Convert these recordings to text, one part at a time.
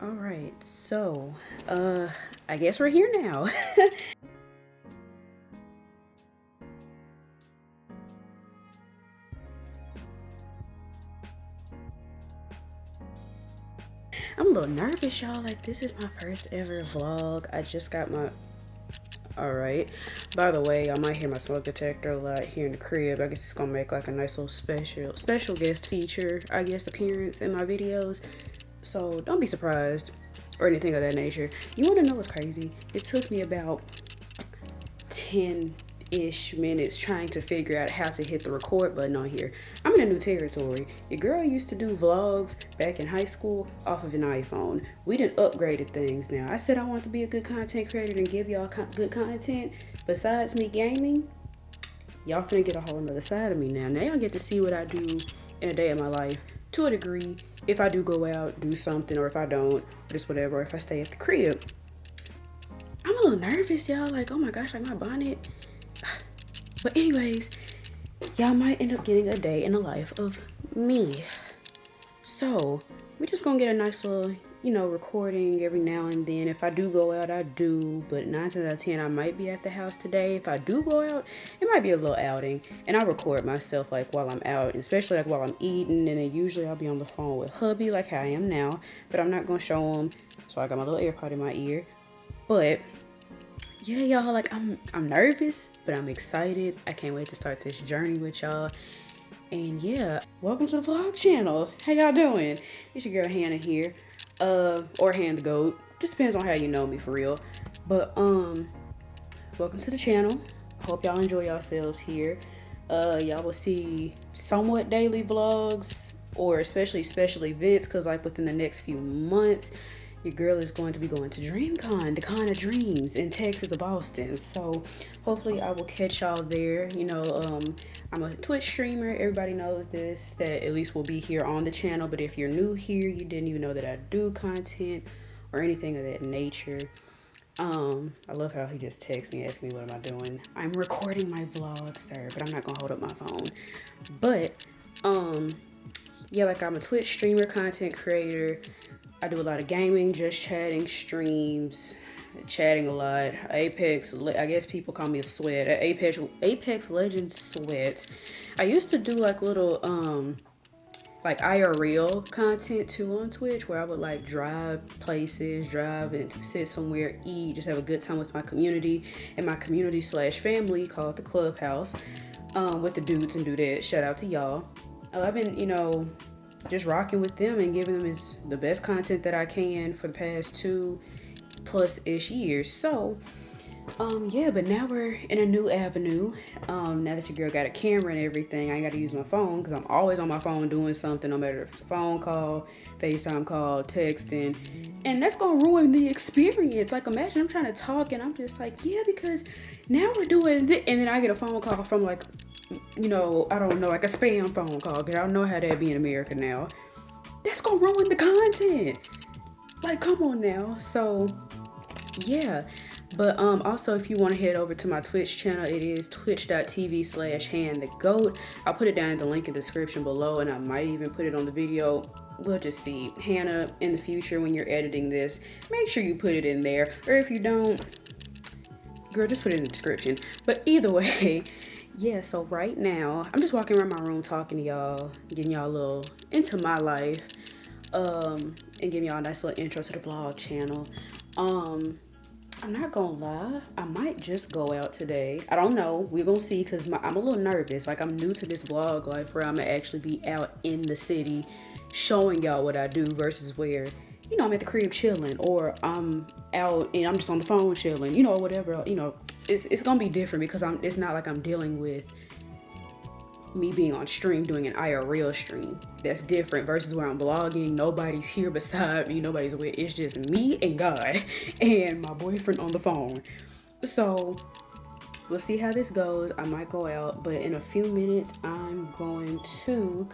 All right, so I guess we're here now. I'm a little nervous, y'all. Like, this is my first ever vlog. I just got my. All right. By the way, I might hear my smoke detector a lot here in the crib. I guess it's gonna make like a nice little special guest feature, I guess, appearance in my videos. So don't be surprised or anything of that nature. You want to know what's crazy? It took me about 10-ish minutes trying to figure out how to hit the record button on here. I'm in a new territory. Your girl used to do vlogs back in high school off of an iPhone. We done upgraded things now. I said I want to be a good content creator and give y'all good content. Besides me gaming, y'all finna get a whole nother side of me now. Now y'all get to see what I do in a day of my life to a degree. If I do go out, do something, or if I don't, or just whatever, or if I stay at the crib. I'm a little nervous, y'all. Like, oh my gosh, like my bonnet. But anyways, y'all might end up getting a day in the life of me. So we're just gonna get a nice little, recording every now and then. If I do go out, I do. But 9 times out of 10, I might be at the house today. If I do go out, it might be a little outing. And I record myself like while I'm out, especially like while I'm eating. And then usually I'll be on the phone with hubby like how I am now. But I'm not gonna show him. So I got my little AirPod in my ear. But yeah, y'all, like I'm nervous, but I'm excited. I can't wait to start this journey with y'all. And yeah, welcome to the vlog channel. How y'all doing? It's your girl Hannah here. Or HannThaGOAT. Just depends on how you know me for real. But welcome to the channel. Hope y'all enjoy yourselves here. Y'all will see somewhat daily vlogs or especially special events, because like within the next few months your girl is going to be going to DreamCon, the Con of Dreams in Texas or Boston. So hopefully I will catch y'all there. I'm a Twitch streamer. Everybody knows this, that at least will be here on the channel. But if you're new here, you didn't even know that I do content or anything of that nature. I love how he just texts me, asking me what am I doing. I'm recording my vlog, sir, but I'm not gonna hold up my phone. But yeah, like I'm a Twitch streamer, content creator. I do a lot of gaming, just chatting, streams, chatting a lot. Apex, I guess people call me a sweat. Apex Legends sweat. I used to do like little like IRL content too on Twitch, where I would like drive places, drive and sit somewhere, eat, just have a good time with my community and my community/family called the Clubhouse, with the dudes and dudettes. Shout out to y'all. I've been, just rocking with them and giving them the best content that I can for the past 2+ years. So yeah, but now we're in a new avenue. Now that your girl got a camera and everything, I ain't got to use my phone, because I'm always on my phone doing something, no matter if it's a phone call, FaceTime call, texting, and that's gonna ruin the experience. Like, imagine I'm trying to talk and I'm just like, yeah, because now we're doing this, and then I get a phone call from like, I don't know, like a spam phone call, because I don't know how that be in America now. That's gonna ruin the content. Like, come on now. So yeah. But also, if you want to head over to my Twitch channel, it is twitch.tv/HannThaGOAT. I'll put it down in the link in the description below, and I might even put it on the video. We'll just see. Hannah, in the future when you're editing this, make sure you put it in there. Or if you don't, girl, just put it in the description. But either way, yeah, so right now, I'm just walking around my room talking to y'all, getting y'all a little into my life, and giving y'all a nice little intro to the vlog channel. I'm not gonna lie, I might just go out today. I don't know, we're gonna see, because I'm a little nervous. Like, I'm new to this vlog life where I'm gonna actually be out in the city showing y'all what I do, versus where, I'm at the crib chilling, or I'm out and I'm just on the phone chilling, or whatever. It's gonna be different, because it's not like I'm dealing with me being on stream doing an IRL stream. That's different versus where I'm vlogging. Nobody's here beside me. Nobody's with. It's just me and God and my boyfriend on the phone. So we'll see how this goes. I might go out, but in a few minutes I'm going to,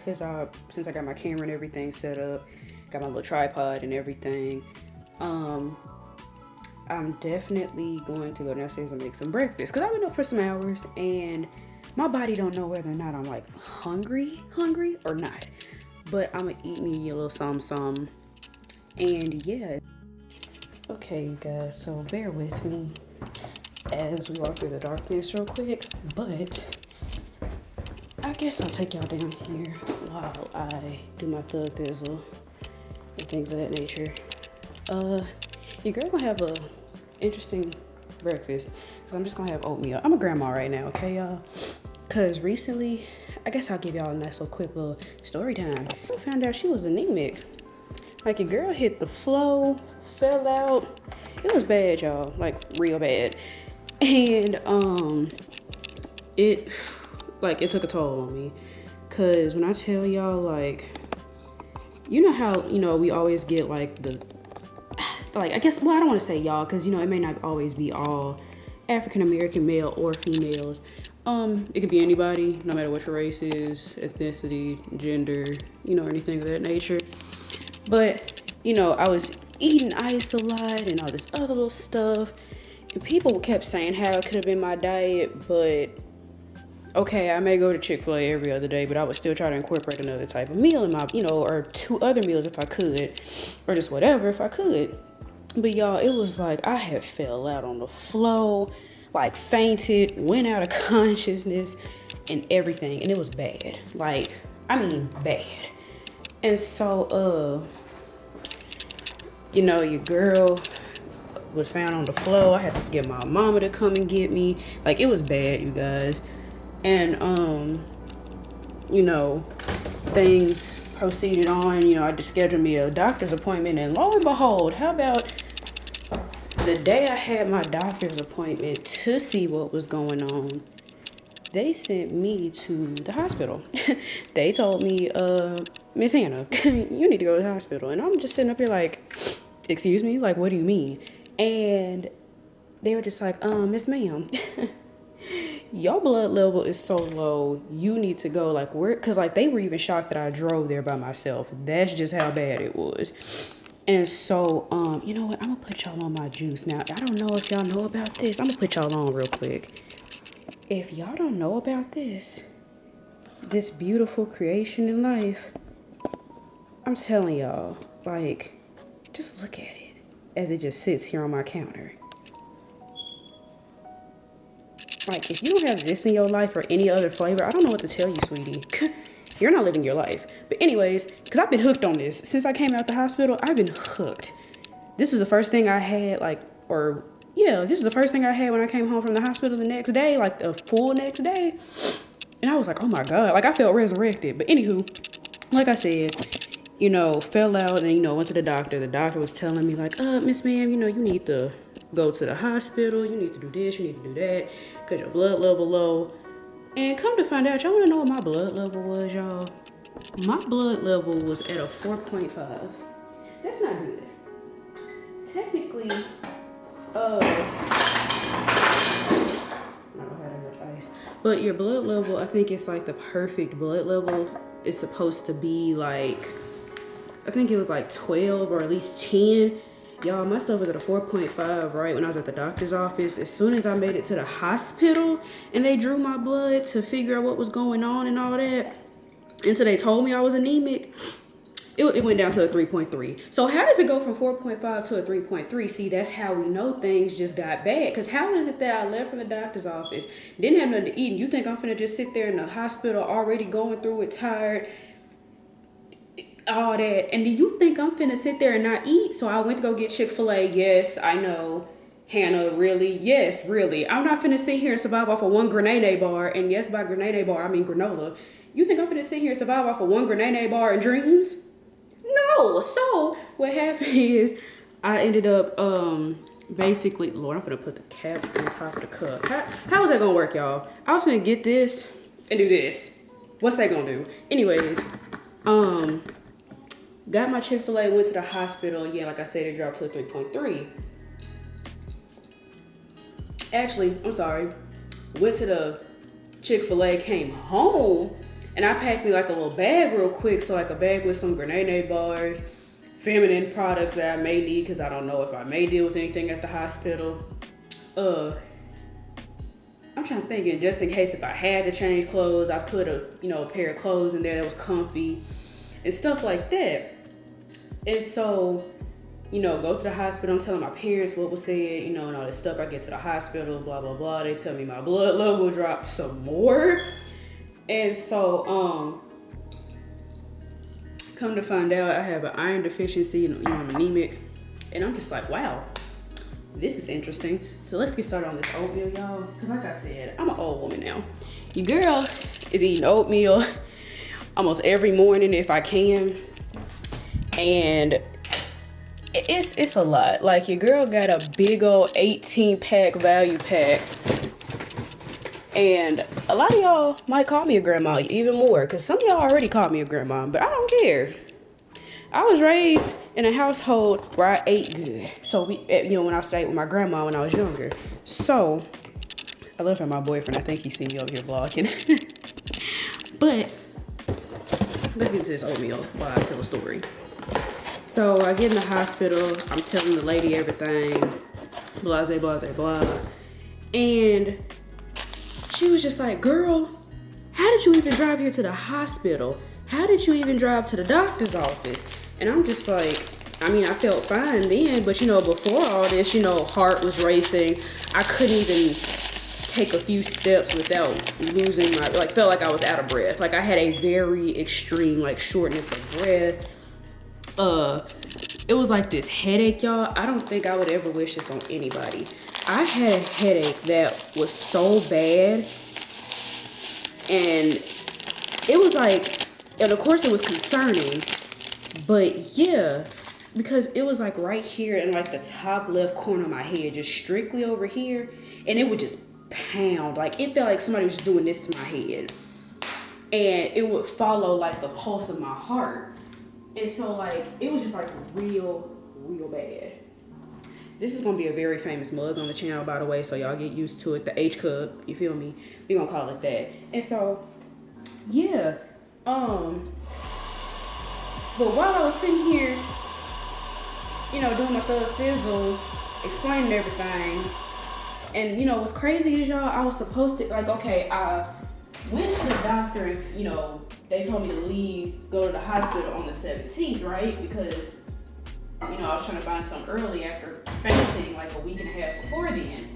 since I got my camera and everything set up, got my little tripod and everything, I'm definitely going to go downstairs and make some breakfast, because I've been up for some hours and my body don't know whether or not I'm like hungry or not. But I'm gonna eat me a little something And yeah. Okay, you guys, so bear with me as we walk through the darkness real quick, but I guess I'll take y'all down here while I do my thug thizzle and things of that nature. Your girl gonna have a interesting breakfast, because I'm just gonna have oatmeal. I'm a grandma right now, okay, y'all? Because recently, I guess I'll give y'all a nice little quick little story time. I found out she was anemic. Like, your girl hit the flow, fell out. It was bad, y'all, like real bad. And it took a toll on me. Cause when I tell y'all, like, you know how, we always get like I guess, well, I don't want to say y'all, because it may not always be all African American male or females. It could be anybody, no matter what your race is, ethnicity, gender, or anything of that nature. But I was eating ice a lot and all this other little stuff, and people kept saying how it could have been my diet. But okay, I may go to Chick-fil-A every other day, but I would still try to incorporate another type of meal in my, or 2 other meals if I could, or just whatever if I could. But y'all, it was like I had fell out on the floor, like fainted, went out of consciousness and everything. And it was bad. Like, I mean bad. And so, your girl was found on the floor. I had to get my mama to come and get me. Like, it was bad, you guys. And, things proceeded on. I just scheduled me a doctor's appointment, and lo and behold, how about the day I had my doctor's appointment to see what was going on, they sent me to the hospital. They told me, Miss Hannah, you need to go to the hospital. And I'm just sitting up here like, excuse me? Like, what do you mean? And they were just like, Miss Ma'am, your blood level is so low, you need to go, like, where? Because, like, they were even shocked that I drove there by myself. That's just how bad it was. And so, you know what? I'm going to put y'all on my juice. Now, I don't know if y'all know about this. I'm going to put y'all on real quick. If y'all don't know about this beautiful creation in life, I'm telling y'all, like, just look at it as it just sits here on my counter. Like, if you don't have this in your life or any other flavor, I don't know what to tell you, sweetie. You're not living your life. But anyways, because I've been hooked on this. Since I came out the hospital, I've been hooked. This is the first thing I had, this is the first thing I had when I came home from the hospital the next day, like the full next day. And I was like, oh my God, like I felt resurrected. But anywho, like I said, fell out and, went to the doctor. The doctor was telling me like, Miss Ma'am, you need to go to the hospital. You need to do this, you need to do that, because your blood level low. And come to find out, y'all want to know what my blood level was, y'all? My blood level was at a 4.5. That's not good. Technically, I don't have that much ice. But your blood level, I think it's like the perfect blood level. Is supposed to be like, I think it was like 12 or at least 10. Y'all, my stuff was at a 4.5 right when I was at the doctor's office. As soon as I made it to the hospital and they drew my blood to figure out what was going on and all that, until they told me I was anemic, it went down to a 3.3. So how does it go from 4.5 to a 3.3? See, that's how we know things just got bad. Because how is it that I left from the doctor's office, didn't have nothing to eat, and you think I'm finna just sit there in the hospital already going through it, tired, all that, and do you think I'm finna sit there and not eat? So I went to go get Chick-fil-A. Yes, I know. Hannah, really? Yes, really. I'm not finna sit here and survive off of one grenade bar. And yes, by grenade bar, I mean granola. You think I'm finna sit here and survive off of one grenade bar and dreams? No. So what happened is I ended up basically, Lord, I'm finna put the cap on top of the cup. How is that gonna work, y'all? I was finna get this and do this. What's that gonna do? Anyways, got my Chick-fil-A, went to the hospital. Yeah, like I said, it dropped to a 3.3. Actually, I'm sorry. Went to the Chick-fil-A, came home, and I packed me like a little bag real quick. So like a bag with some grenade bars, feminine products that I may need because I don't know if I may deal with anything at the hospital. I'm trying to think, and just in case if I had to change clothes, I put a pair of clothes in there that was comfy and stuff like that. And so go to the hospital. I'm telling my parents what was said, and all this stuff. I get to the hospital, blah, blah, blah. They tell me my blood level dropped some more. And so, come to find out, I have an iron deficiency, I'm anemic. And I'm just like, wow, this is interesting. So let's get started on this oatmeal, y'all. Because like I said, I'm an old woman now. Your girl is eating oatmeal almost every morning if I can. And it's a lot. Like, your girl got a big old 18-pack value pack. And a lot of y'all might call me a grandma even more, because some of y'all already call me a grandma, but I don't care. I was raised in a household where I ate good. So when I stayed with my grandma when I was younger. So I love my boyfriend. I think he seen me over here vlogging. But let's get into this oatmeal while I tell a story. So I get in the hospital. I'm telling the lady everything. Blase, blase, blah. And she was just like, girl, how did you even drive here to the hospital? How did you even drive to the doctor's office? And I'm just like, I felt fine then, but before all this, heart was racing. I couldn't even take a few steps without losing felt like I was out of breath. Like, I had a very extreme, shortness of breath. It was like this headache, y'all. I don't think I would ever wish this on anybody. I had a headache that was so bad, and it was and of course it was concerning, but yeah, because it was right here in the top left corner of my head, just strictly over here, and it would just pound. It felt like somebody was just doing this to my head, and it would follow the pulse of my heart. And so it was just real bad. This is gonna be a very famous mug on the channel, by the way, so y'all get used to it. The H cup, you feel me? We gonna call it that. And so, yeah. But while I was sitting here, doing my thug fizzle, explaining everything, and what's crazy is, y'all, I was supposed to I went to the doctor and they told me to leave, go to the hospital on the 17th, right? Because I was trying to find something early after fainting a week and a half before then.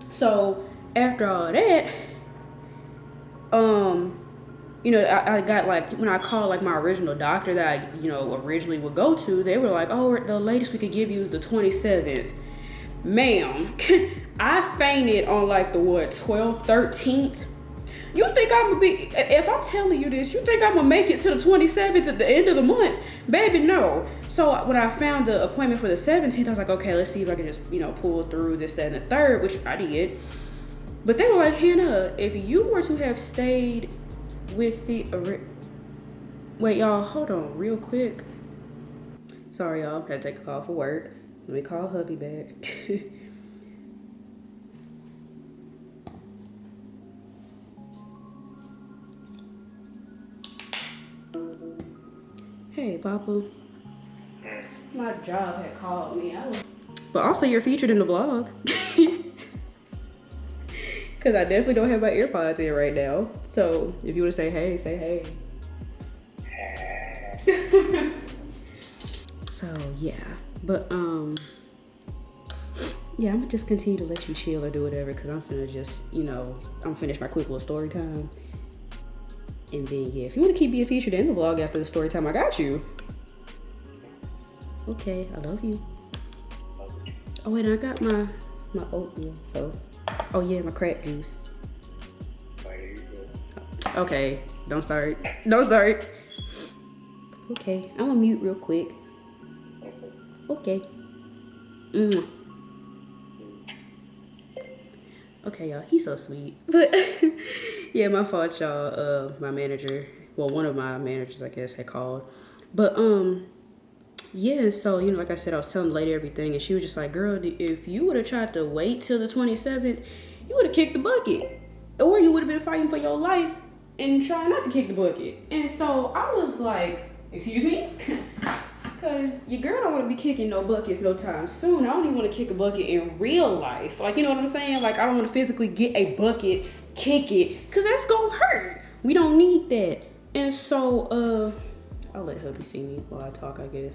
So after all that, I got when I called my original doctor that I originally would go to, they were like, oh, the latest we could give you is the 27th. Ma'am, I fainted on the 12th, 13th. You think I'm gonna be, if I'm telling you this, you think I'm gonna make it to the 27th at the end of the month? Baby, no. So when I found the appointment for the 17th, I was like, okay, let's see if I can just, pull through this, that, and the third, which I did. But they were like, Hannah, if you were to have stayed with the, wait, y'all, hold on real quick. Sorry, y'all, had to take a call for work. Let me call hubby back. Hey, Papa. My job had called me. But also, you're featured in the vlog. Because I definitely don't have my AirPods in right now. So, if you want to say hey, say hey. So, yeah. But, yeah, I'm going to just continue to let you chill or do whatever. Because I'm finna just, I'm finish my quick little story time. And then, yeah, if you want to keep being featured in the vlog after the story time, I got you. Okay, I love you. Oh, wait, I got my oatmeal, so. Oh, yeah, my crack juice. Okay, don't start. Don't start. Okay, I'm gonna mute real quick. Okay. Okay, y'all, he's so sweet. But yeah, my fault, y'all. My manager, well, one of my managers, I guess, had called. But yeah, so like I said, I was telling the lady everything, and she was just like, girl, if you would have tried to wait till the 27th, you would have kicked the bucket, or you would have been fighting for your life and trying not to kick the bucket. And so I was like, excuse me? Because your girl don't want to be kicking no buckets no time soon. I don't even want to kick a bucket in real life. You know what I'm saying? I don't want to physically get a bucket, kick it, because that's going to hurt. We don't need that. And so, I'll let hubby see me while I talk, I guess.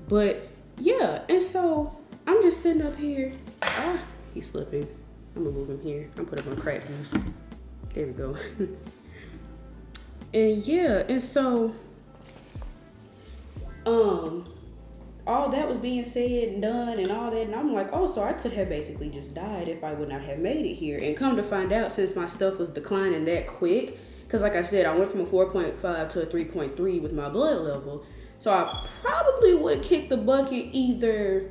But yeah, and so I'm just sitting up here. Ah, he's slipping. I'm gonna move him here. I'm put him on crack juice. There we go. And yeah, and so all that was being said and done and all that, and I'm like, oh, so I could have basically just died if I would not have made it here. And come to find out, since my stuff was declining that quick, because like I said, I went from a 4.5 to a 3.3 with my blood level, so I probably would have kicked the bucket either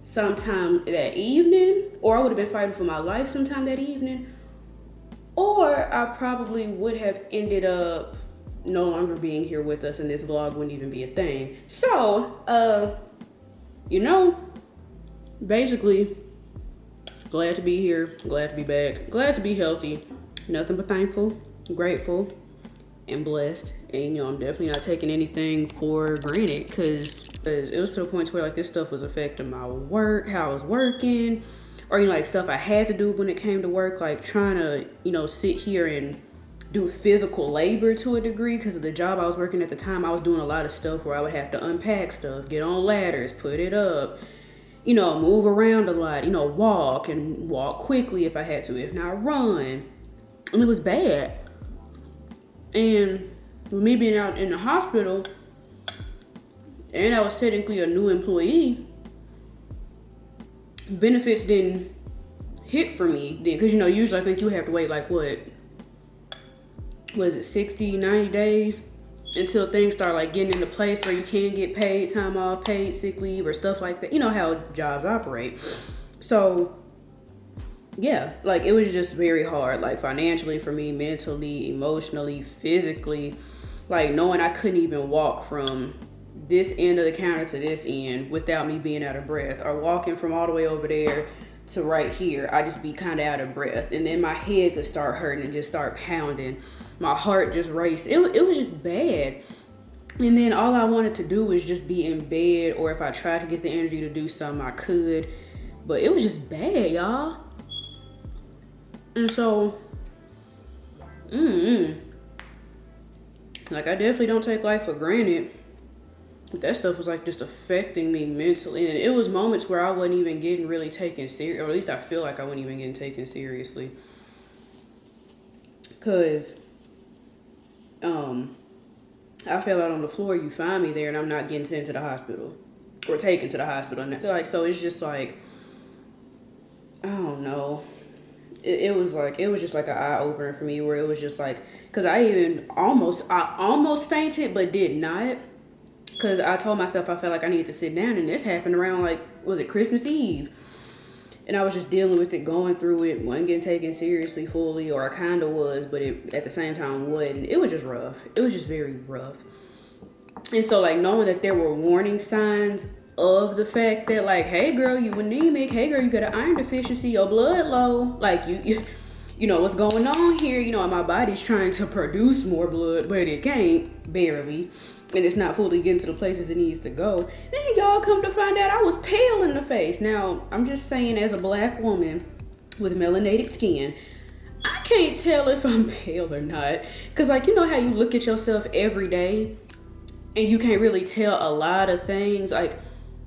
sometime that evening, or I would have been fighting for my life sometime that evening, or I probably would have ended up no longer being here with us, and this vlog wouldn't even be a thing. So, you know, basically, glad to be here, glad to be back, glad to be healthy. Nothing but thankful, grateful, and blessed. And, you know, I'm definitely not taking anything for granted, because it was to the point where, like, this stuff was affecting my work, how I was working, or, you know, like, stuff I had to do when it came to work, like, trying to, you know, sit here and do physical labor to a degree, because of the job I was working at the time. I was doing a lot of stuff where I would have to unpack stuff, get on ladders, put it up, you know, move around a lot, you know, walk quickly if I had to, if not run. And it was bad. And with me being out in the hospital, and I was technically a new employee, benefits didn't hit for me then, because, you know, usually I think you have to wait like what is it, 60, 90 days until things start like getting into place where you can get paid time off, paid sick leave, or stuff like that. You know how jobs operate. So yeah, like, it was just very hard, like, financially for me, mentally, emotionally, physically, like, knowing I couldn't even walk from this end of the counter to this end without me being out of breath, or walking from all the way over there to right here, I just be kind of out of breath, and then my head could start hurting and just start pounding, my heart just raced. It was just bad. And then all I wanted to do was just be in bed, or if I tried to get the energy to do something, I could, but it was just bad, y'all. And so like, I definitely don't take life for granted. That stuff was like just affecting me mentally, and it was moments where I wasn't even getting really taken serious, or at least I feel like I wasn't even getting taken seriously, because I fell out on the floor, you find me there, and I'm not getting sent to the hospital or taken to the hospital. And like, so it's just like, I don't know. It was just like an eye opener for me, where it was just like, because I almost fainted, but did not. Because I told myself I felt like I needed to sit down, and this happened around, like, was it Christmas Eve? And I was just dealing with it, going through it, wasn't getting taken seriously fully, or I kind of was, but it at the same time wasn't. It was just rough. It was just very rough. And so, like, knowing that there were warning signs of the fact that, like, hey girl, you anemic, hey girl, you got an iron deficiency, your blood low, like, you know what's going on here, you know, and my body's trying to produce more blood, but it can't, barely. And it's not fully getting to the places it needs to go. Then y'all come to find out I was pale in the face. Now, I'm just saying, as a black woman with melanated skin, I can't tell if I'm pale or not. Because, like, you know how you look at yourself every day and you can't really tell a lot of things? Like,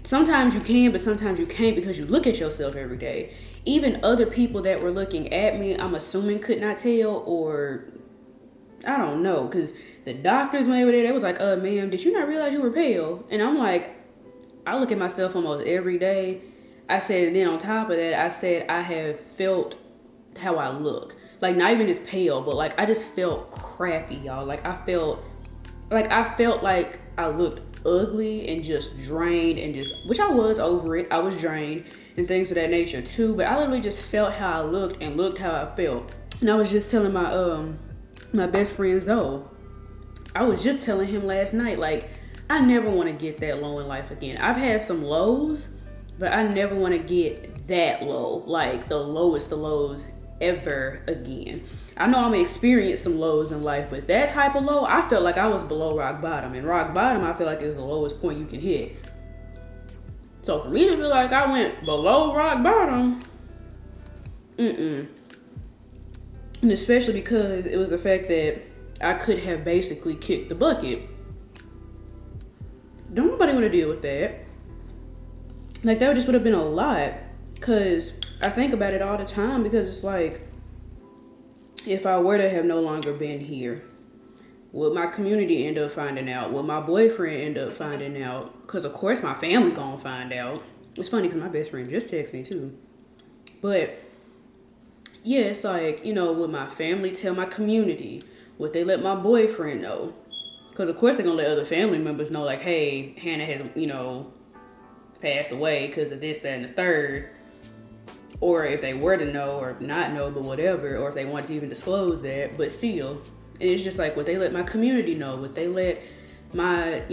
sometimes you can, but sometimes you can't, because you look at yourself every day. Even other people that were looking at me, I'm assuming could not tell, or I don't know, because the doctors went over there, they was like, ma'am, did you not realize you were pale? And I'm like, I look at myself almost every day. I said, and then on top of that, I said I have felt how I look. Like, not even just pale, but like, I just felt crappy, y'all. Like, I felt like I looked ugly and just drained, and just, which I was over it. I was drained and things of that nature too. But I literally just felt how I looked and looked how I felt. And I was just telling my best friend Zoe, I was just telling him last night, like, I never want to get that low in life again. I've had some lows, but I never want to get that low, like the lowest of lows ever again. I know I'm gonna experience some lows in life, but that type of low, I felt like I was below rock bottom. And rock bottom, I feel like, is the lowest point you can hit. So for me to feel like I went below rock bottom, and especially because it was the fact that I could have basically kicked the bucket. Don't nobody want to deal with that. Like, that just would have been a lot. Because I think about it all the time, because it's like, if I were to have no longer been here, would my community end up finding out? Would my boyfriend end up finding out? Because, of course, my family gonna find out. It's funny because my best friend just texted me, too. But, yeah, it's like, would my family tell my community? Would they let my boyfriend know? Because, of course, they're gonna let other family members know, like, hey, Hannah has, passed away because of this, that, and the third. Or if they were to know or not know, but whatever. Or if they want to even disclose that. But still, it's just like, would they let my community know? Would they let my,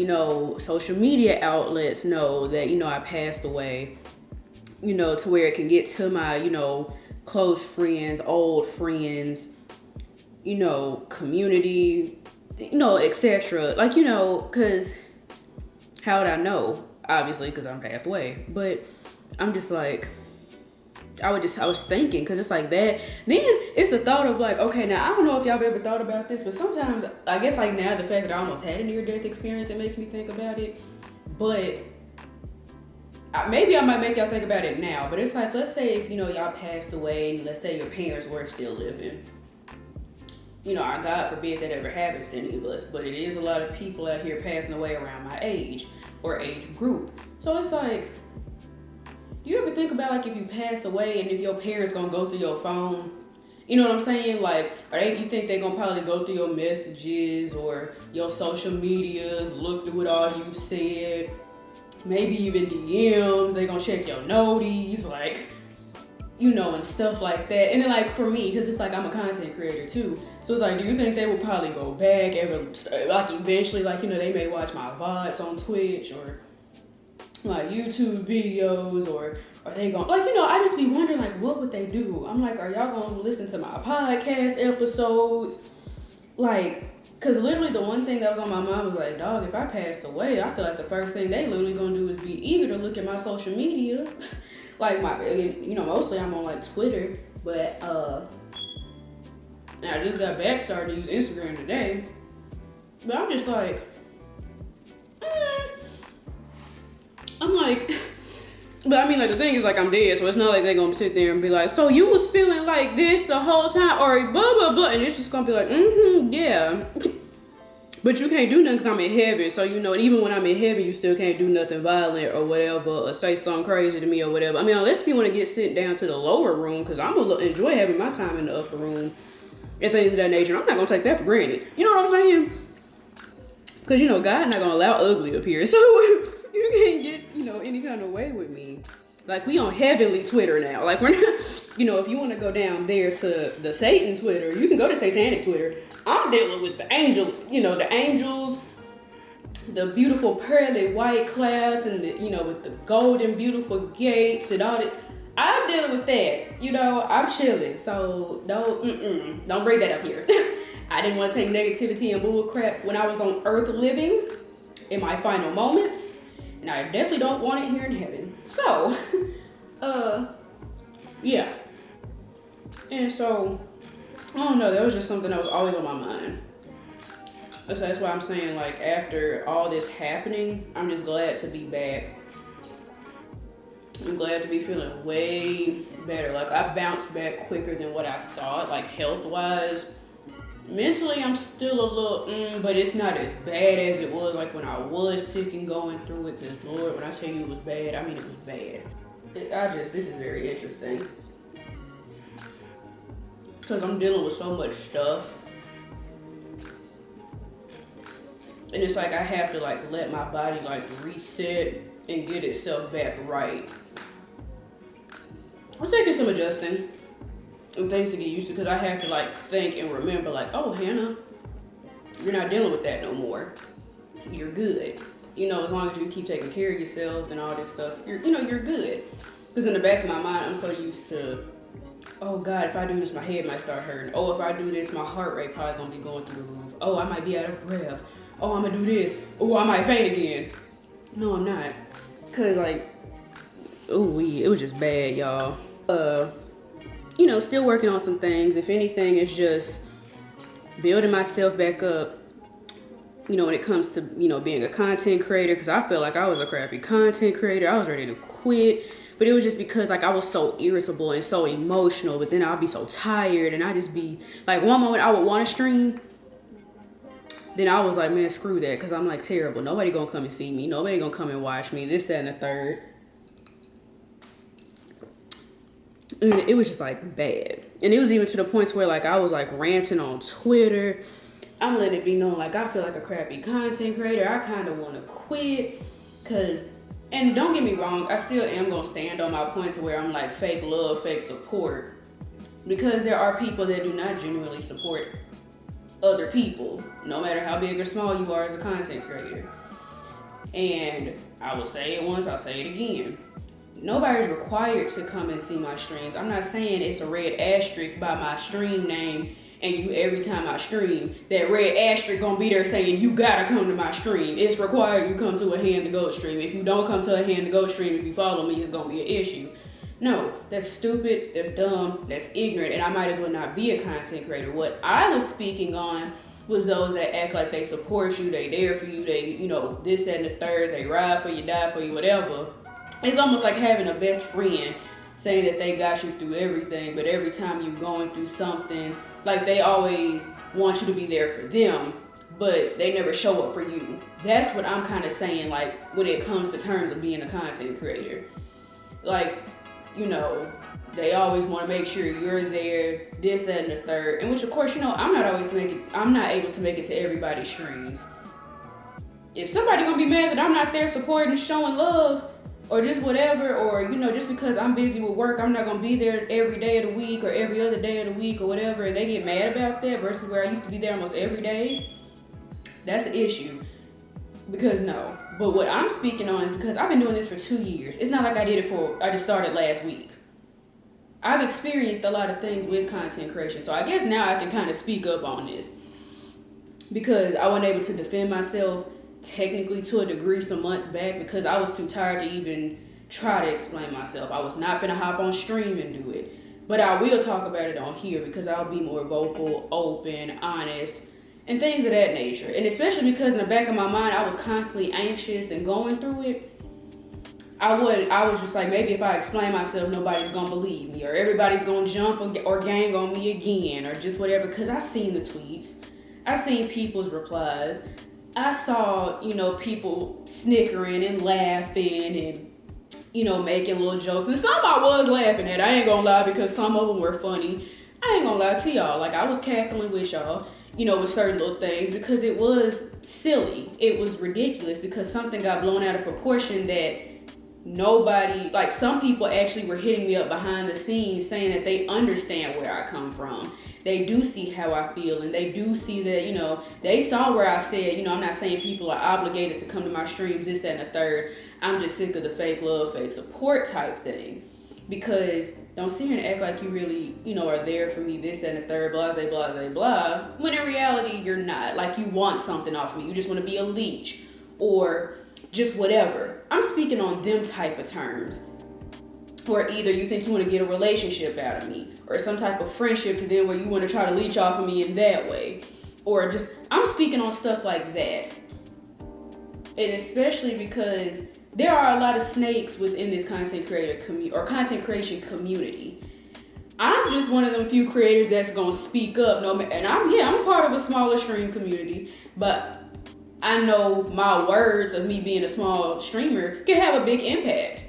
social media outlets know that, I passed away? To where it can get to my, close friends, old friends, community, etc. Like, because how would I know? Obviously, because I'm passed away. But I'm just like, I was thinking, because it's like that. Then it's the thought of like, okay, now I don't know if y'all have ever thought about this, but sometimes, I guess like now the fact that I almost had a near-death experience, it makes me think about it. But maybe I might make y'all think about it now, but it's like, let's say if, y'all passed away, and let's say your parents were still living. God forbid that ever happens to any of us, but it is a lot of people out here passing away around my age or age group. So it's like, do you ever think about like if you pass away and if your parents gonna go through your phone? You know what I'm saying? Like, you think they're gonna probably go through your messages or your social medias, look through what all you've said, maybe even DMs, they gonna check your noties, like, and stuff like that. And then like for me, because it's like I'm a content creator too, so it's like, do you think they will probably go back like eventually, like, they may watch my VODs on Twitch or my YouTube videos, or are they gonna, like, I just be wondering, like, what would they do? I'm like, are y'all gonna listen to my podcast episodes? Like, because literally the one thing that was on my mind was like, dog, if I passed away, I feel like the first thing they literally gonna do is be eager to look at my social media. Like, mostly I'm on like Twitter, but I just got back started to use Instagram today. But I'm just like, I'm like, but I mean, like, the thing is, like, I'm dead, so it's not like they're gonna sit there and be like, so you was feeling like this the whole time, or blah, blah, blah, and it's just gonna be like, yeah. But you can't do nothing because I'm in heaven, so, and even when I'm in heaven, you still can't do nothing violent or whatever, or say something crazy to me or whatever. I mean, unless if you want to get sent down to the lower room, because I'm gonna enjoy having my time in the upper room and things of that nature. I'm not gonna take that for granted. You know what I'm saying? Because, God not gonna allow ugly up here, so you can't get, any kind of way with me. Like, we on heavenly Twitter now. Like, we're not, if you want to go down there to the Satan Twitter, you can go to satanic Twitter. I'm dealing with the angel, the angels, the beautiful pearly white clouds, and with the golden beautiful gates and all that. I'm dealing with that. I'm chilling. So don't bring that up here. I didn't want to take negativity and bull crap when I was on earth living in my final moments. And I definitely don't want it here in heaven. So, yeah. And so, I don't know, that was just something that was always on my mind. So that's why I'm saying, like, after all this happening, I'm just glad to be back. I'm glad to be feeling way better. Like, I bounced back quicker than what I thought, like, health-wise. Mentally, I'm still a little, but it's not as bad as it was like when I was sick and going through it. Because, Lord, when I tell you it was bad, I mean it was bad. This is very interesting. Because I'm dealing with so much stuff. And it's like I have to, like, let my body, like, reset and get itself back right. It's taking some adjusting and things to get used to, because I have to, like, think and remember, like, oh, Hannah, you're not dealing with that no more. You're good. As long as you keep taking care of yourself and all this stuff, you're good. Because in the back of my mind, I'm so used to, oh, God, if I do this, my head might start hurting. Oh, if I do this, my heart rate probably going to be going through the roof. Oh, I might be out of breath. Oh, I'm going to do this. Oh, I might faint again. No, I'm not. Because, like, it was just bad, y'all. Still working on some things. If anything, it's just building myself back up when it comes to, being a content creator, because I feel like I was a crappy content creator. I was ready to quit. But it was just because like I was so irritable and so emotional, but then I'd be so tired and I just be like, one moment I would want to stream, then I was like, man, screw that, because I'm like terrible. Nobody gonna come and see me. Nobody gonna come and watch me. This, that, and the third. And it was just like bad. And it was even to the points where like I was like ranting on Twitter. I'm letting it be known like I feel like a crappy content creator. I kind of want to quit, because, and don't get me wrong, I still am gonna stand on my points where I'm like fake love, fake support, because there are people that do not genuinely support other people, no matter how big or small you are as a content creator. And I will say it once, I'll say it again. Nobody's required to come and see my streams. I'm not saying it's a red asterisk by my stream name, and you, every time I stream, that red asterisk gonna be there saying you gotta come to my stream. It's required you come to a HannThaGOAT stream. If you don't come to a HannThaGOAT stream, if you follow me, it's gonna be an issue. No, that's stupid, that's dumb, that's ignorant, and I might as well not be a content creator. What I was speaking on was those that act like they support you, they there for you, they, this, that, and the third, they ride for you, die for you, whatever. It's almost like having a best friend saying that they got you through everything, but every time you're going through something, like they always want you to be there for them, but they never show up for you. That's what I'm kind of saying, like, when it comes to terms of being a content creator. Like, they always want to make sure you're there, this, that, and the third. And which, of course, I'm not able to make it to everybody's streams. If somebody gonna be mad that I'm not there supporting, showing love, or just whatever, or, just because I'm busy with work, I'm not gonna be there every day of the week or every other day of the week or whatever, and they get mad about that versus where I used to be there almost every day, that's an issue. Because no. But what I'm speaking on is because I've been doing this for 2 years. It's not like I just started last week. I've experienced a lot of things with content creation. So I guess now I can kind of speak up on this. Because I wasn't able to defend myself technically to a degree some months back because I was too tired to even try to explain myself. I was not finna hop on stream and do it. But I will talk about it on here because I'll be more vocal, open, honest, and things of that nature. And especially because in the back of my mind, I was constantly anxious and going through it. I was just like, maybe if I explain myself, nobody's gonna believe me, or everybody's gonna jump or gang on me again, or just whatever. Because I seen the tweets, I seen people's replies, I saw, people snickering and laughing and, making little jokes. And some I was laughing at. I ain't gonna lie, because some of them were funny. I ain't gonna lie to y'all. Like, I was cackling with y'all, with certain little things, because it was silly. It was ridiculous because something got blown out of proportion that nobody, like some people actually were hitting me up behind the scenes saying that they understand where I come from. They do see how I feel, and they do see that, they saw where I said, I'm not saying people are obligated to come to my streams, this, that, and the third. I'm just sick of the fake love, fake support type thing. Because don't sit here and act like you really, are there for me, this, that, and the third, blah, blah, blah, blah, when in reality, you're not. Like, you want something off of me. You just want to be a leech or just whatever. I'm speaking on them type of terms. Or either you think you want to get a relationship out of me, or some type of friendship to them where you want to try to leech off of me in that way. Or just, I'm speaking on stuff like that. And especially because there are a lot of snakes within this content creator community or content creation community. I'm just one of them few creators that's gonna speak up. And I'm a part of a smaller stream community, but I know my words of me being a small streamer can have a big impact.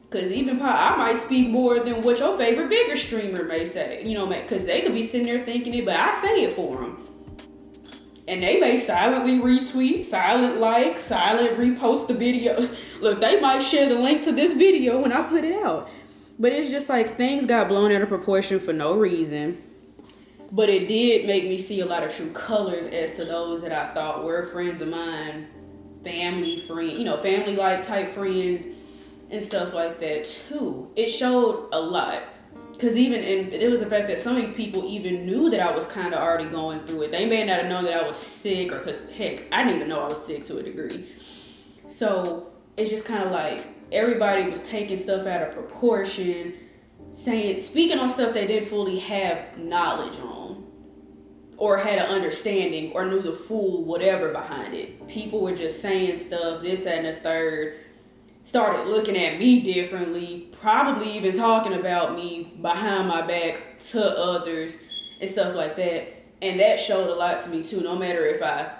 Because even I might speak more than what your favorite bigger streamer may say, because they could be sitting there thinking it, but I say it for them. And they may silently retweet, silent like, silent repost the video. Look, they might share the link to this video when I put it out. But it's just like things got blown out of proportion for no reason. But it did make me see a lot of true colors as to those that I thought were friends of mine, family like type friends and stuff like that too. It showed a lot. Because it was the fact that some of these people even knew that I was kind of already going through it. They may not have known that I was sick, or because, heck, I didn't even know I was sick to a degree. So it's just kind of like everybody was taking stuff out of proportion, speaking on stuff they didn't fully have knowledge on. or had an understanding or knew the full whatever behind it. People were just saying stuff, this, that, and the third, started looking at me differently, probably even talking about me behind my back to others and stuff like that. And that showed a lot to me too. No matter if I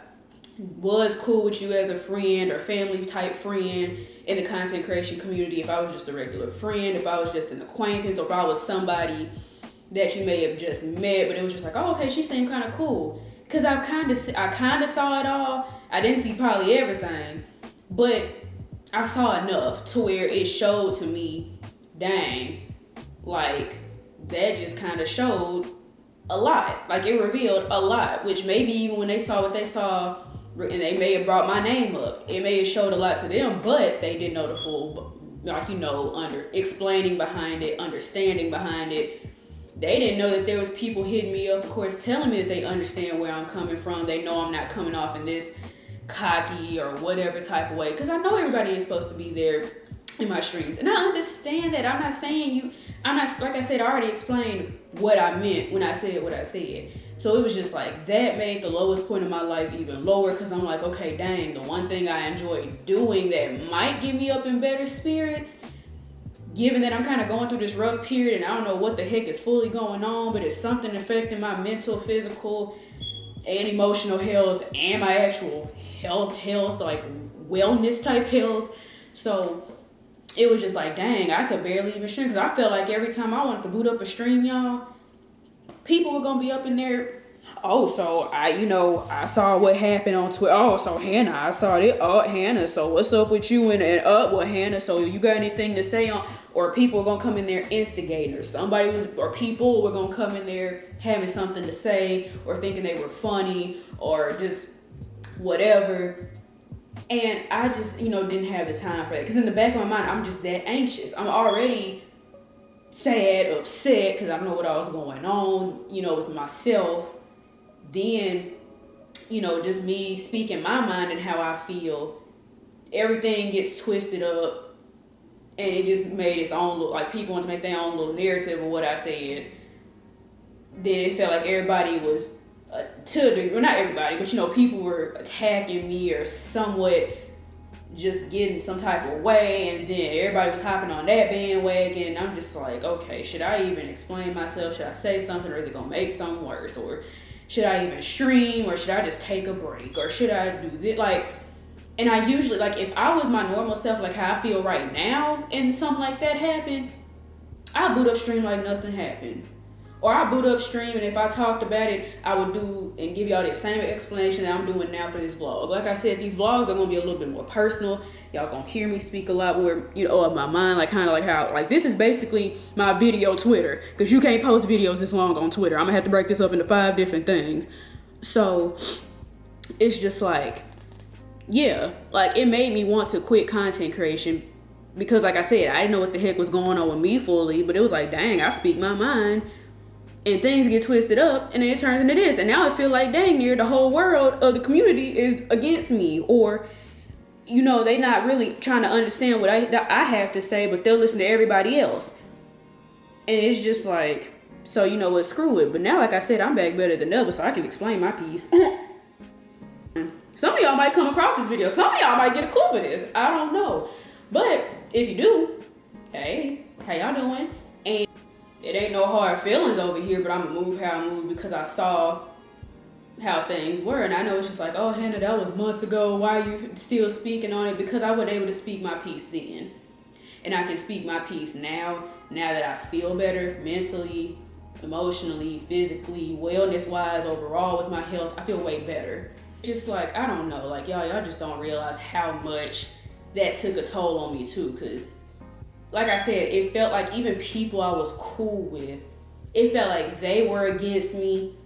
was cool with you as a friend or family type friend in the content creation community, if I was just a regular friend, if I was just an acquaintance, or if I was somebody that you may have just met, but it was just like, oh, okay, she seemed kind of cool. Because I kind of saw it all. I didn't see probably everything, but I saw enough to where it showed to me, dang, like that just kind of showed a lot. Like it revealed a lot, which maybe even when they saw what they saw, and they may have brought my name up, it may have showed a lot to them, but they didn't know the full, like, explaining behind it, understanding behind it. They didn't know that there was people hitting me up, of course, telling me that they understand where I'm coming from. They know I'm not coming off in this cocky or whatever type of way, because I know everybody is supposed to be there in my streams, and I understand that. I'm not saying like I said, I already explained what I meant when I said what I said. So it was just like that made the lowest point of my life even lower, because I'm like, okay, dang, the one thing I enjoy doing that might get me up in better spirits, given that I'm kind of going through this rough period and I don't know what the heck is fully going on, but it's something affecting my mental, physical, and emotional health, and my actual health, like wellness type health. So it was just like, dang, I could barely even stream, because I felt like every time I wanted to boot up a stream, y'all, people were gonna be up in there. Oh, so I saw what happened on Twitter. Oh, so Hannah, I saw it. Oh, Hannah, so what's up with you? And well, Hannah, so you got anything to say on? Or people were gonna come in there instigating, or people were gonna come in there having something to say, or thinking they were funny, or just whatever. And I just, didn't have the time for that, because in the back of my mind, I'm just that anxious. I'm already sad, upset, because I don't know what else going on, with myself. Then, just me speaking my mind and how I feel, everything gets twisted up, and it just made its own little, like, people want to make their own little narrative of what I said. Then it felt like everybody was, not everybody, but people were attacking me or somewhat just getting some type of way, and then everybody was hopping on that bandwagon, and I'm just like, okay, should I even explain myself? Should I say something, or is it gonna make something worse? Or should I even stream, or should I just take a break, or should I do this? Like, and I usually, like, if I was my normal self, like how I feel right now, and something like that happened, I boot up stream like nothing happened. Or I boot up stream, and if I talked about it, I would do and give y'all the same explanation that I'm doing now for this vlog. Like I said, these vlogs are gonna be a little bit more personal. Y'all gonna hear me speak a lot more, of my mind, like kind of like how, like, this is basically my video Twitter, because you can't post videos this long on Twitter. I'm gonna have to break this up into 5 different things. So it's just like, yeah, like it made me want to quit content creation, because like I said, I didn't know what the heck was going on with me fully, but it was like, dang, I speak my mind. And things get twisted up, and then it turns into this. And now I feel like, dang near the whole world of the community is against me. Or, they not really trying to understand what I have to say, but they'll listen to everybody else. And it's just like, so you know what, screw it. But now, like I said, I'm back better than ever, so I can explain my piece. Some of y'all might come across this video. Some of y'all might get a clip of this. I don't know. But if you do, hey, how y'all doing? And it ain't no hard feelings over here, but I'm gonna move how I move, because I saw how things were. And I know it's just like, oh, Hannah, that was months ago. Why are you still speaking on it? Because I wasn't able to speak my piece then. And I can speak my piece now that I feel better mentally, emotionally, physically, wellness-wise, overall with my health. I feel way better. Just like, I don't know, like y'all just don't realize how much that took a toll on me too, because like I said, it felt like even people I was cool with, it felt like they were against me,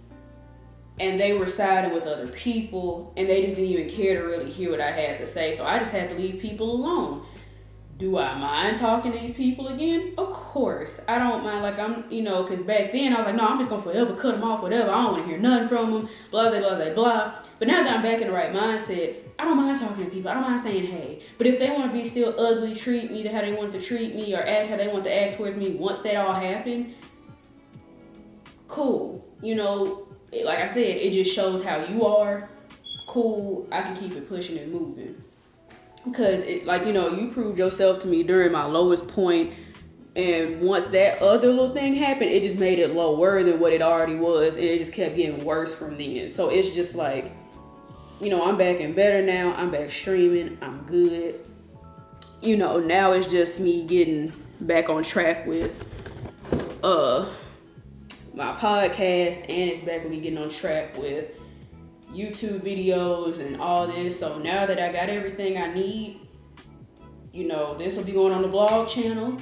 and they were siding with other people, and they just didn't even care to really hear what I had to say. So I just had to leave people alone. Do I mind talking to these people again? Of course. I don't mind, like because back then I was like, no, I'm just gonna forever cut them off, whatever. I don't want to hear nothing from them, blah, blah, blah, blah. But now that I'm back in the right mindset, I don't mind talking to people. I don't mind saying hey. But if they want to be still ugly, treat me how they want to treat me, or act how they want to act towards me once that all happened, cool. like I said, it just shows how you are. Cool, I can keep it pushing and moving. Because it, like, you know, you proved yourself to me during my lowest point, and once that other little thing happened, it just made it lower than what it already was, and it just kept getting worse from then. So it's just like, you know, I'm back and better now. I'm back streaming. I'm good. You know, now it's just me getting back on track with my podcast, and it's back with me getting on track with YouTube videos and all this. So now that I got everything I need, you know, this will be going on the blog channel.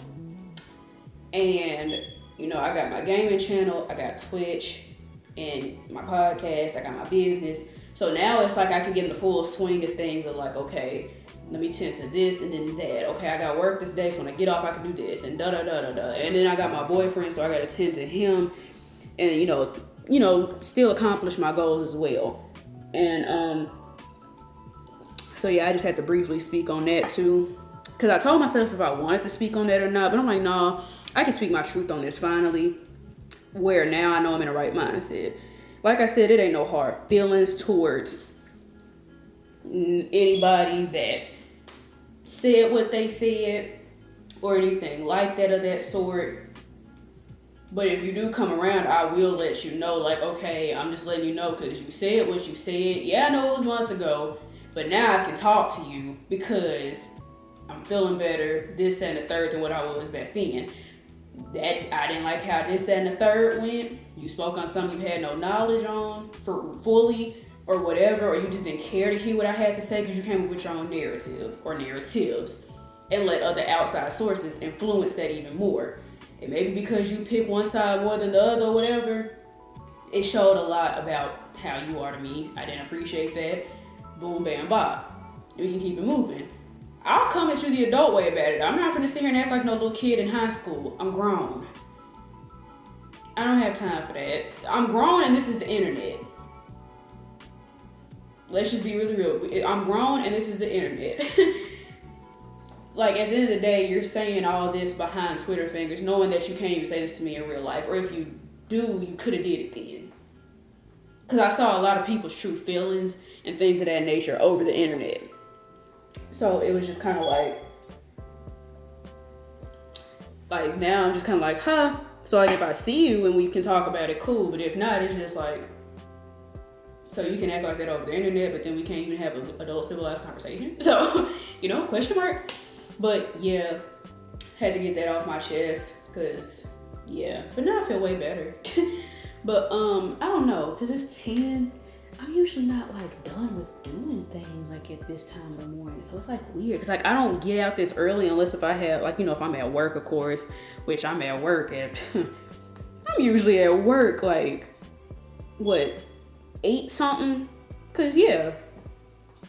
And, you know, I got my gaming channel, I got Twitch, and my podcast, I got my business. So now it's like I can get in the full swing of things of like, okay, let me tend to this and then that. Okay, I got work this day, so when I get off, I can do this and da-da-da-da-da. And then I got my boyfriend, so I got to tend to him and, you know, still accomplish my goals as well. And, so yeah, I just had to briefly speak on that too. Because I told myself if I wanted to speak on that or not, but I'm like, nah, I can speak my truth on this finally, where now I know I'm in the right mindset. Like I said, it ain't no hard feelings towards anybody that said what they said or anything like that of that sort. But if you do come around, I will let you know, like, okay, I'm just letting you know because you said what you said. Yeah, I know it was months ago, but now I can talk to you because I'm feeling better, this, that, and the third than what I was back then. That I didn't like how this, that, and the third went. You spoke on something you had no knowledge on for fully or whatever, or you just didn't care to hear what I had to say because you came up with your own narrative or narratives and let other outside sources influence that even more. And maybe because you pick one side more than the other or whatever, it showed a lot about how you are to me. I didn't appreciate that. Boom, bam, bop. We can keep it moving. I'll come at you the adult way about it. I'm not gonna sit here and act like no little kid in high school. I'm grown. I don't have time for that. I'm grown and this is the internet. Let's just be really real. I'm grown and this is the internet. Like, at the end of the day, you're saying all this behind Twitter fingers, knowing that you can't even say this to me in real life. Or if you do, you could have did it then. Because I saw a lot of people's true feelings and things of that nature over the internet. So it was just kind of like now I'm just kind of like, huh. So like if I see you and we can talk about it, cool. But if not, it's just like, so you can act like that over the internet, but then we can't even have an adult civilized conversation. So, you know, question mark. But yeah, had to get that off my chest because yeah, but now I feel way better. But I don't know, because it's 10. I'm usually not like done with doing things like at this time of the morning. So it's like weird. Cause like I don't get out this early unless if I have like, you know, if I'm at work, of course, which I'm at work at, I'm usually at work like what, 8 something? Cause yeah.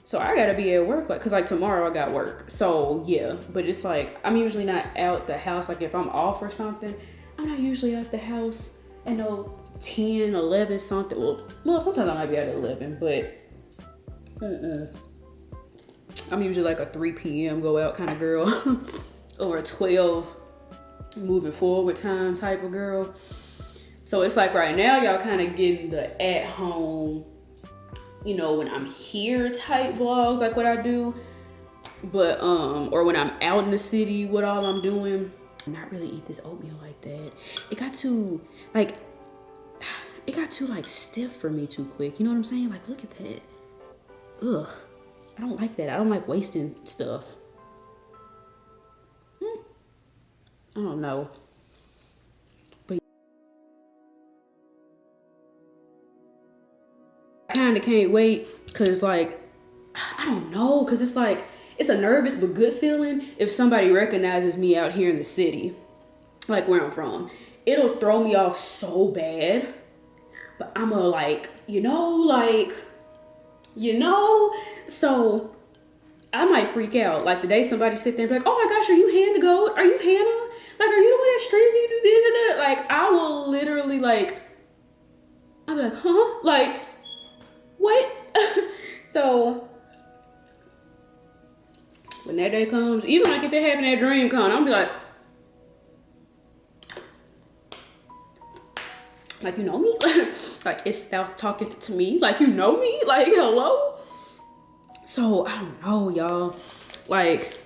So I gotta be at work like, cause like tomorrow I got work. So yeah, but it's like, I'm usually not out the house. Like if I'm off or something, I'm not usually out the house at no 10, 11 something. Well, sometimes I might be out at 11, but I'm usually like a 3 p.m. go out kind of girl or a 12 moving forward time type of girl. So it's like right now y'all kind of getting the at home, you know, when I'm here type vlogs like what I do, but or when I'm out in the city, what all I'm doing. Not really eat this oatmeal like that. It got too like stiff for me too quick. You know what I'm saying? Like, look at that. Ugh. I don't like that. I don't like wasting stuff. I don't know. But I kind of can't wait because, like, I don't know. Because it's like, it's a nervous but good feeling if somebody recognizes me out here in the city. Like, where I'm from. It'll throw me off so bad. But I'm a like, so I might freak out. Like the day somebody sit there and be like, oh my gosh, are you HannThaGOAT? Are you Hannah? Like, are you the one that streams and you do this and that? Like, I will literally like, I'll be like, huh? Like, what? So when that day comes, even like if it happened at DreamCon, I'll be like, Like, you know me? Like, it's South talking to me. Like, you know me? Like, hello? So, I don't know, y'all. Like,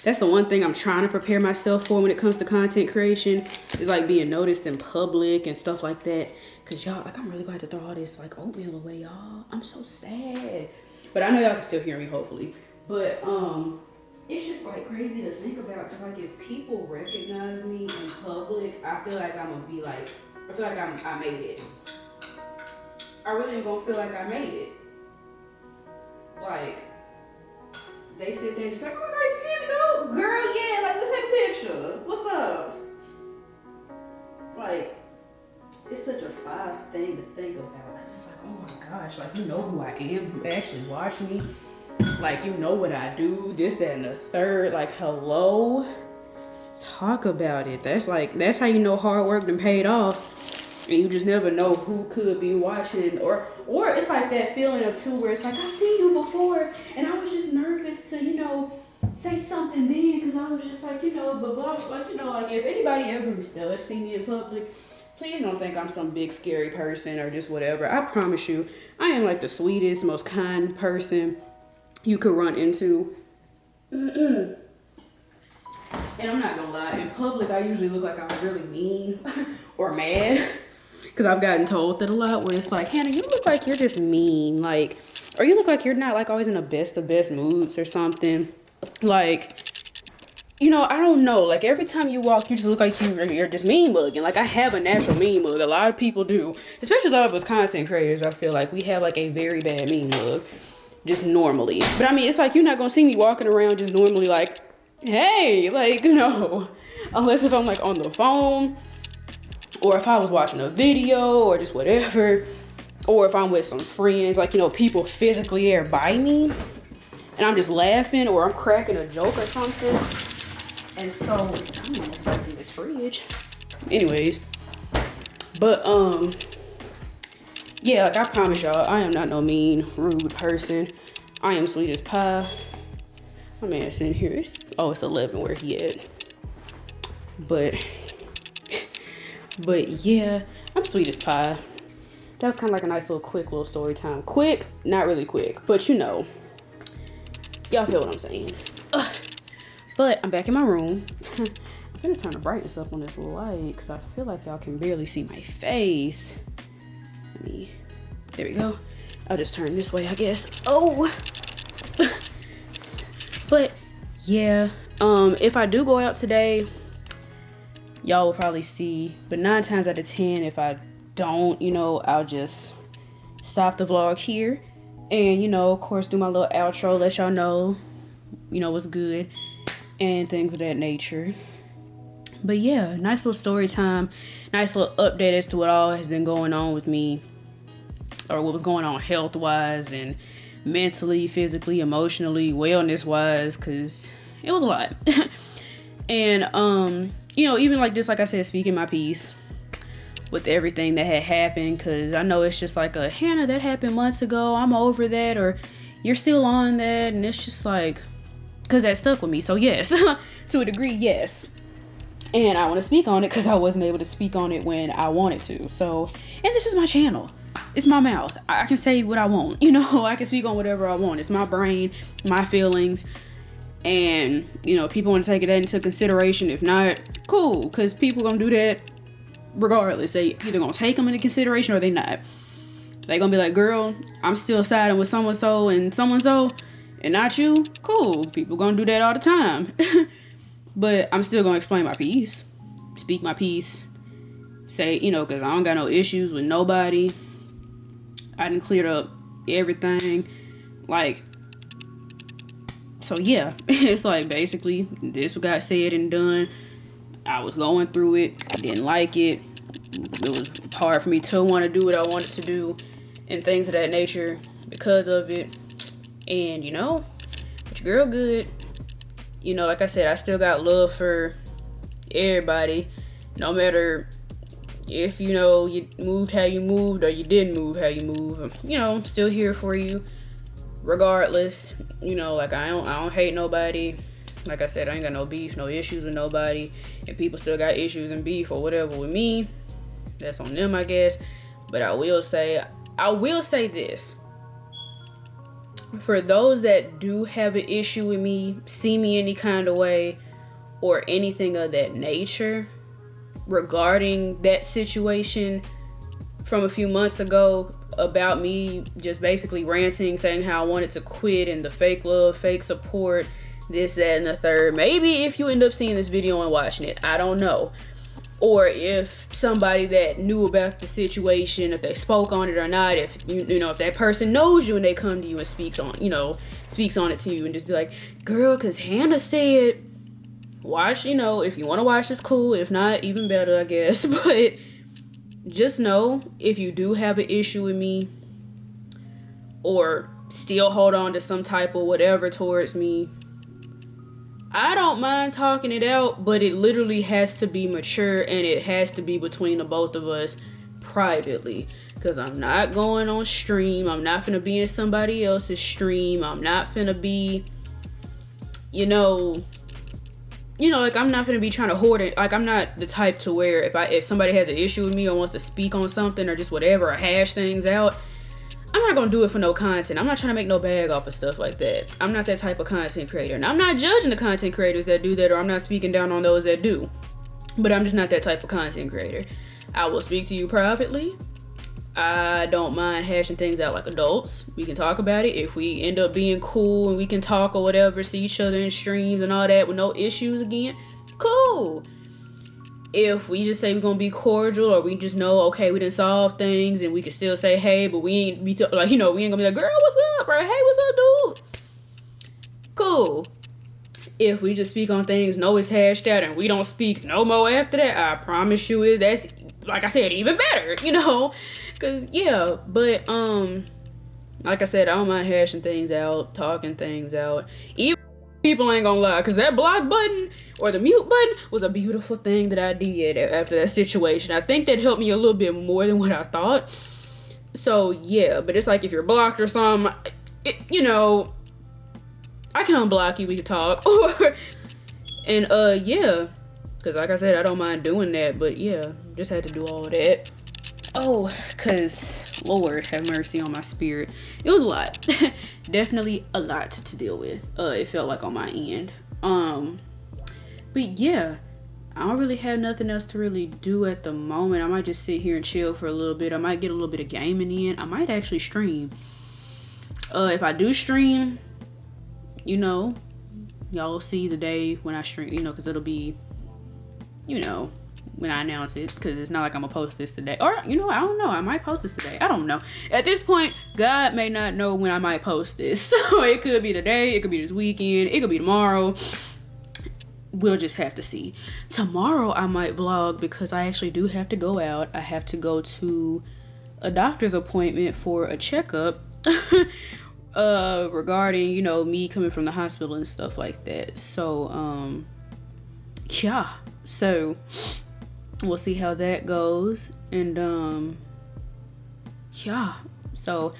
that's the one thing I'm trying to prepare myself for when it comes to content creation, is like being noticed in public and stuff like that. Cause y'all, like, I'm really going to have to throw all this like oatmeal away, y'all. I'm so sad. But I know y'all can still hear me, hopefully. But it's just like crazy to think about, cause like if people recognize me in public, I feel like I'm gonna be like, I feel like I made it. I really am gonna feel like I made it. Like, they sit there and just like, oh my God, you can't go? Girl, yeah, like, let's take a picture. What's up? Like, it's such a five thing to think about. Cause it's like, oh my gosh, like, you know who I am, you actually watch me. Like, you know what I do, this, that, and the third. Like, hello? Talk about it. That's how you know hard work done paid off. And you just never know who could be watching, or it's like that feeling of too, where it's like, I've seen you before, and I was just nervous to, you know, say something then, because I was just like, you know, but blah, like, you know, like if anybody ever still see me in public, please don't think I'm some big scary person or just whatever. I promise you, I am like the sweetest, most kind person you could run into. And I'm not gonna lie, in public, I usually look like I'm really mean or mad. Because I've gotten told that a lot, where it's like, Hannah, you look like you're just mean. Like, or you look like you're not like always in the best of best moods or something. Like, you know, I don't know. Like, every time you walk, you just look like you're just mean mugging. Like, I have a natural mean mug. A lot of people do. Especially a lot of us content creators, I feel like we have like a very bad mean mug. Just normally. But I mean, it's like you're not going to see me walking around just normally like, hey, like, no. Unless if I'm like on the phone, or if I was watching a video, or just whatever, or if I'm with some friends, like, you know, people physically there by me, and I'm just laughing, or I'm cracking a joke or something. And so, I'm almost breaking this fridge. Anyways, but, yeah, like, I promise y'all, I am not no mean, rude person. I am sweet as pie. My man's in here. It's 11 where he at. But yeah, I'm sweet as pie. That was kind of like a nice little quick little story time. Quick, not really quick, but you know, y'all feel what I'm saying. But I'm back in my room. I'm gonna turn the brightness up on this light because I feel like y'all can barely see my face. There we go. I'll just turn this way, I guess. Oh. But yeah, if I do go out today, y'all will probably see, but 9 times out of 10, if I don't, you know, I'll just stop the vlog here and, you know, of course, do my little outro, let y'all know, you know, what's good and things of that nature. But yeah, nice little story time, nice little update as to what all has been going on with me, or what was going on health wise and mentally, physically, emotionally, wellness wise, because it was a lot. And you know, even like just like I said, speaking my piece with everything that had happened, because I know it's just like a, Hannah, that happened months ago, I'm over that, or you're still on that, and it's just like, because that stuck with me. So yes, to a degree, yes. And I want to speak on it because I wasn't able to speak on it when I wanted to. So, and this is my channel. It's my mouth. I can say what I want. You know, I can speak on whatever I want. It's my brain, my feelings. And, you know, people want to take that into consideration. If not, cool. Because people going to do that regardless. They either going to take them into consideration or they not. They going to be like, girl, I'm still siding with so-and-so and so-and-so and not you. Cool. People going to do that all the time. But I'm still going to explain my piece. Speak my piece. Say, you know, because I don't got no issues with nobody. I done cleared up everything. Like, so yeah, it's like basically this got said and done. I was going through it. I didn't like it. It was hard for me to want to do what I wanted to do and things of that nature because of it. And you know, but your girl good. You know, like I said, I still got love for everybody. No matter if, you know, you moved how you moved or you didn't move how you moved. You know, I'm still here for you regardless. You know, like I don't hate nobody. Like I said, I ain't got no beef, no issues with nobody. And people still got issues and beef or whatever with me. that's on them, I guess. But I will say this. For those that do have an issue with me, see me any kind of way, or anything of that nature regarding that situation from a few months ago about me just basically ranting, saying how I wanted to quit and the fake love, fake support, this, that, and the third. Maybe if you end up seeing this video and watching it, I don't know. Or if somebody that knew about the situation, if they spoke on it or not, if you know, if that person knows you and they come to you and speaks on it to you and just be like, girl, cause Hannah said, watch, if you want to watch, it's cool. If not, even better, I guess. But just know, if you do have an issue with me or still hold on to some type of whatever towards me, I don't mind talking it out, but it literally has to be mature and it has to be between the both of us privately. Because I'm not going on stream. I'm not finna be in somebody else's stream. I'm not finna be, like, I'm not gonna be trying to hoard it. Like, I'm not the type to where if somebody has an issue with me or wants to speak on something or just whatever or hash things out, I'm not gonna do it for no content. I'm not trying to make no bag off of stuff like that. I'm not that type of content creator. And I'm not judging the content creators that do that, or I'm not speaking down on those that do. But I'm just not that type of content creator. I will speak to you privately. I don't mind hashing things out like adults. We can talk about it. If we end up being cool and we can talk or whatever, see each other in streams and all that with no issues again, cool. If we just say we're gonna be cordial, or we just know, okay, we didn't solve things and we can still say hey, but we ain't be we ain't gonna be like, girl, what's up, or hey, what's up, dude? Cool. If we just speak on things, know it's hashed out, and we don't speak no more after that, I promise you, that's, like I said, even better, cause yeah. But like I said, I don't mind hashing things out, talking things out. Even people ain't gonna lie, cause that block button or the mute button was a beautiful thing that I did after that situation. I think that helped me a little bit more than what I thought. So yeah, but it's like if you're blocked or something, I can unblock you, we can talk. And yeah, cause like I said, I don't mind doing that, but yeah, just had to do all of that. Oh, cause Lord have mercy on my spirit. It was a lot. Definitely a lot to deal with. It felt like on my end. But yeah, I don't really have nothing else to really do at the moment. I might just sit here and chill for a little bit. I might get a little bit of gaming in. I might actually stream. If I do stream, y'all will see the day when I stream, because it'll be, when I announce it, because it's not like I'm gonna post this today, or I don't know, I might post this today. I don't know. At this point, God may not know when I might post this, so it could be today, it could be this weekend, it could be tomorrow. We'll just have to see. Tomorrow I might vlog, because I actually do have to go out. I have to go to a doctor's appointment for a checkup regarding me coming from the hospital and stuff like that. So yeah, so we'll see how that goes. And yeah, so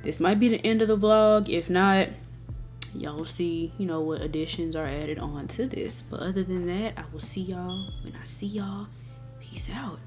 this might be the end of the vlog. If not, y'all see what additions are added on to this. But other than that, I will see y'all when I see y'all. Peace out.